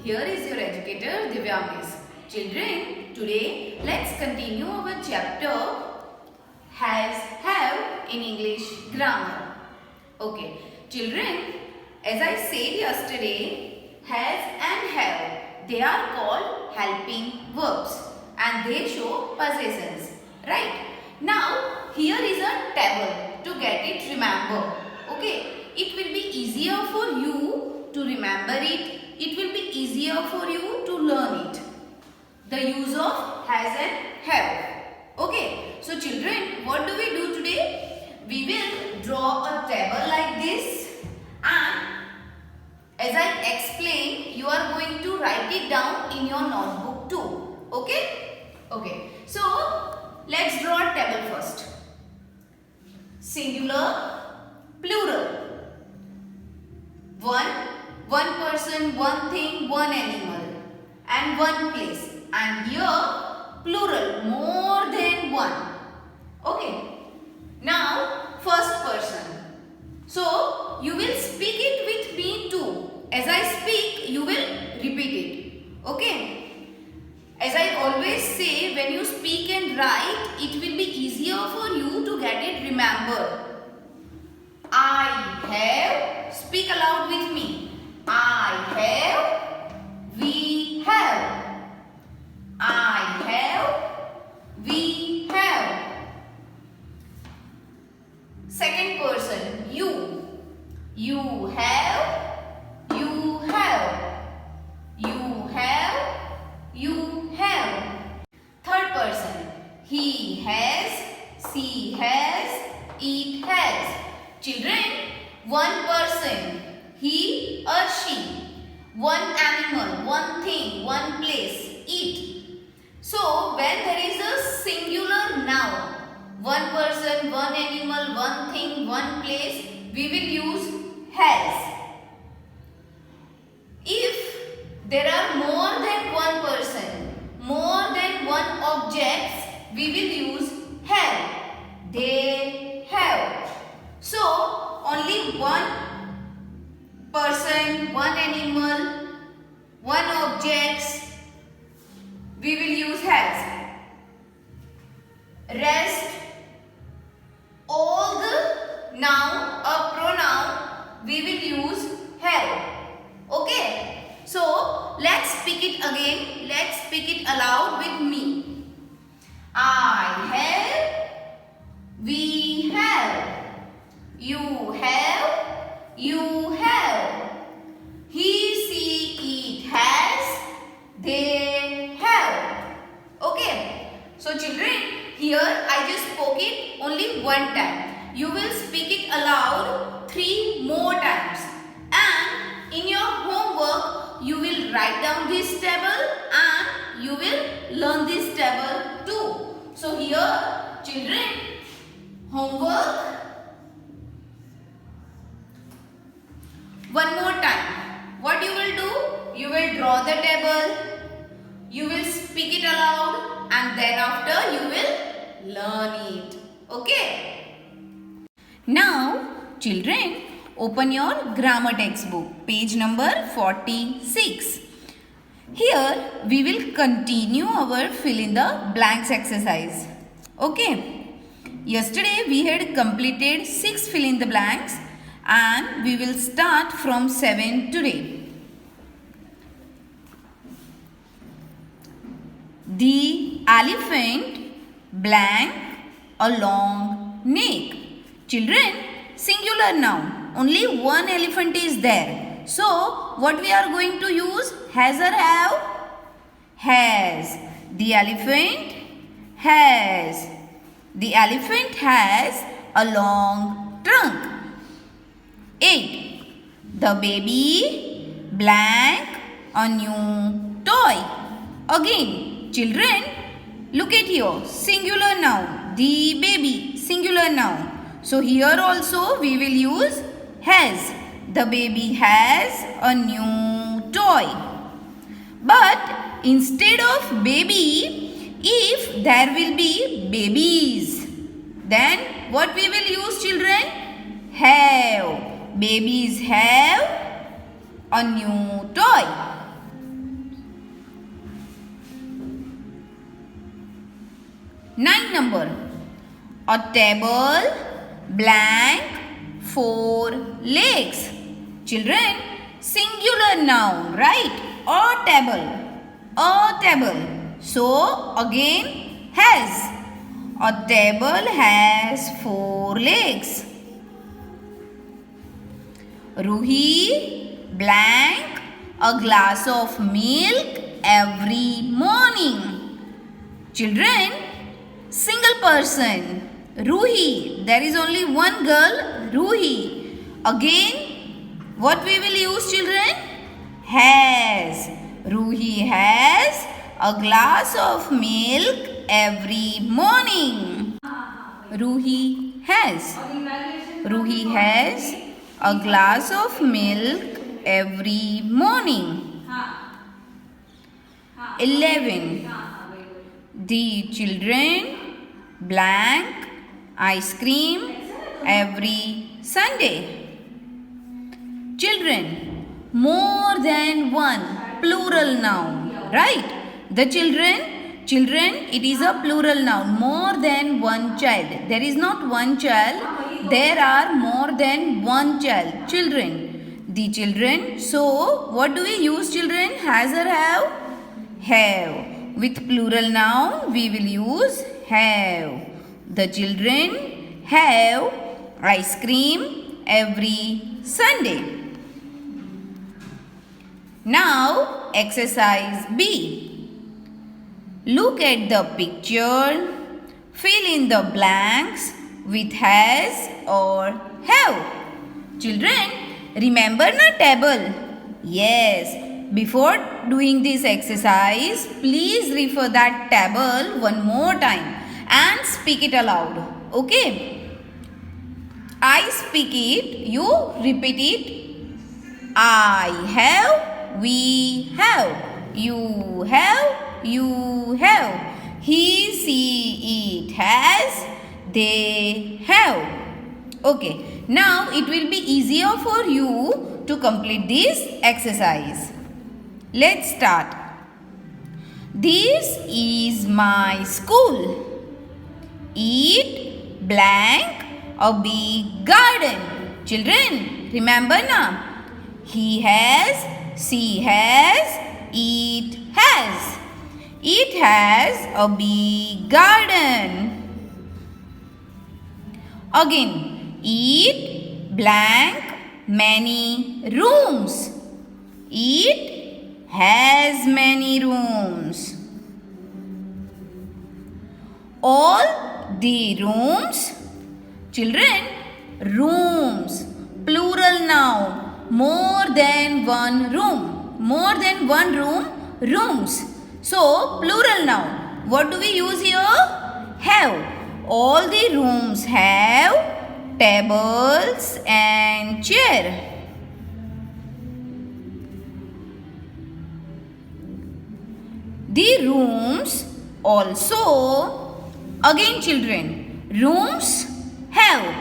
Here is your educator Divya Miss. Children, today let's continue our chapter has, have in English grammar. Okay, children, as I said yesterday, has and have, they are called helping verbs and they show possessions. Right? Now, here is a table to get it remember. Okay, it will be easier for you to remember it. It will be easier for you to learn it. The use of has and have. Okay, so children, what do we do today? We will draw a table like this, and as I explain, you are going to write it down in your notebook too. Okay? Okay, so let's draw a table first. Singular, plural. One person, one thing, one animal and one place. And here plural, more than one. Okay. Now first person. So you will speak it with me too. As I speak, you will repeat it. Okay. As I always say, when you speak and write, it will be easier for you to get it remembered. I have, speak aloud with me. I have, we have. I have, we have. Second person, you. You have, you have. You have, you have. Third person, he has, she has, it has. Children, one person, he or she. One animal, one thing, one place, it. So, when there is a singular noun, one person, one animal, one thing, one place, we will use has. If there are more than one person, more than one objects, we will use have. They have. So, only one person, one animal, one objects, we will use has. Rest, all the noun or pronoun, we will use have. Okay? So, let's speak it again. Let's speak it aloud with me. I have, we have. You have, you have. He, she, it has, they have. Okay. So children, here I just spoke it only one time. You will speak it aloud 3 more times. And in your homework, you will write down this table and you will learn this table too. So here, children, homework. One more time. What you will do? You will draw the table. You will speak it aloud and then after you will learn it. Okay? Now, children, open your grammar textbook. Page number 46. Here, we will continue our fill in the blanks exercise. Okay? Yesterday, we had completed 6 fill in the blanks. And we will start from 7 today. The elephant blank a long neck. Children, singular noun. Only one elephant is there. So, what we are going to use? Has or have? Has. The elephant has. The elephant has a long trunk. 8. The baby blank a new toy. Again, children, look at here. Singular noun. The baby. Singular noun. So here also we will use has. The baby has a new toy. But instead of baby, if there will be babies, then what we will use, children? Have. Babies have a new toy. 9 number. A table, blank, 4 legs. Children, singular noun, right? A table. A table. So, again, has. A table has 4 legs. Ruhi, blank, a glass of milk every morning. Children, single person, Ruhi. There is only one girl, Ruhi. Again, what we will use, children? Has. Ruhi has a glass of milk every morning. Ruhi has. Ruhi has a glass of milk every morning. 11. The children blank ice cream every Sunday. Children, more than one, plural noun, right? The children, it is a plural noun, more than one child. There is not one child, there are more than one child. Children, the children. So, what do we use, children? Has or have? Have. With plural noun, we will use have. The children have ice cream every Sunday. Now, exercise B. Look at the picture. Fill in the blanks with has or have. Children, remember the table? Yes. Before doing this exercise, please refer that table one more time and speak it aloud. Okay? I speak it, you repeat it. I have, we have, you have, you have. He, she, it has, they have. Okay, now it will be easier for you to complete this exercise. Let's start. This is my school. It blank a big garden. Children, remember now? He has, she has, it has. It has a big garden. Again, it blank many rooms. It has many rooms. All the rooms. Children, rooms, plural noun, more than one room. More than one room, rooms. So, plural noun. What do we use here? Have. All the rooms have tables and chair. The rooms also, again children, rooms have.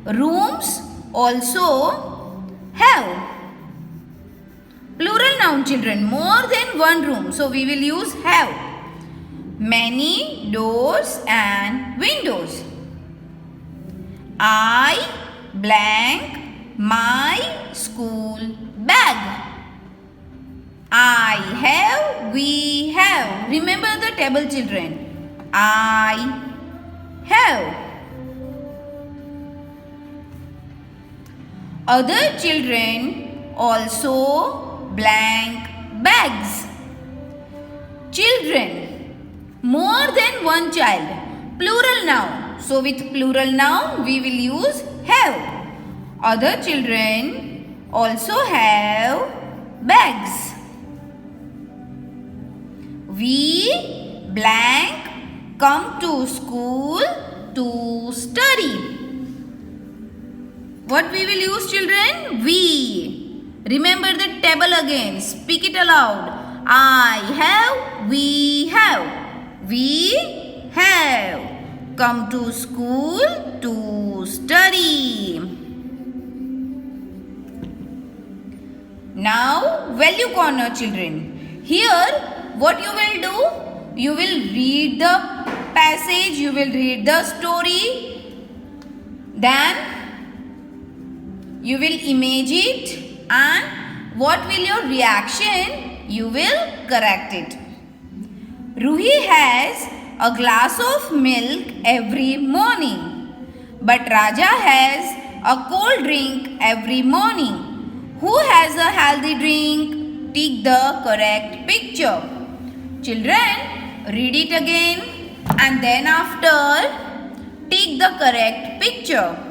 Rooms also have. Plural noun, children, more than one room. So, we will use have. Many doors and windows. I blank my school bag. I have, we have. Remember the table, children. I have. Other children also blank bags. Children, more than one child. Plural noun. So, with plural noun, we will use have. Other children also have bags. We blank come to school to study. What we will use, children? We. Remember the table again. Speak it aloud. I have, we have. We have come to school to study. Now, value corner, children. Here, what you will do? You will read the passage you will read the story, then you will image it, and what will your reaction? You will correct it. Ruhi has a glass of milk every morning, but Raja has a cold drink every morning. Who has a healthy drink? Tick the correct picture. Children, read it again and then after tick the correct picture.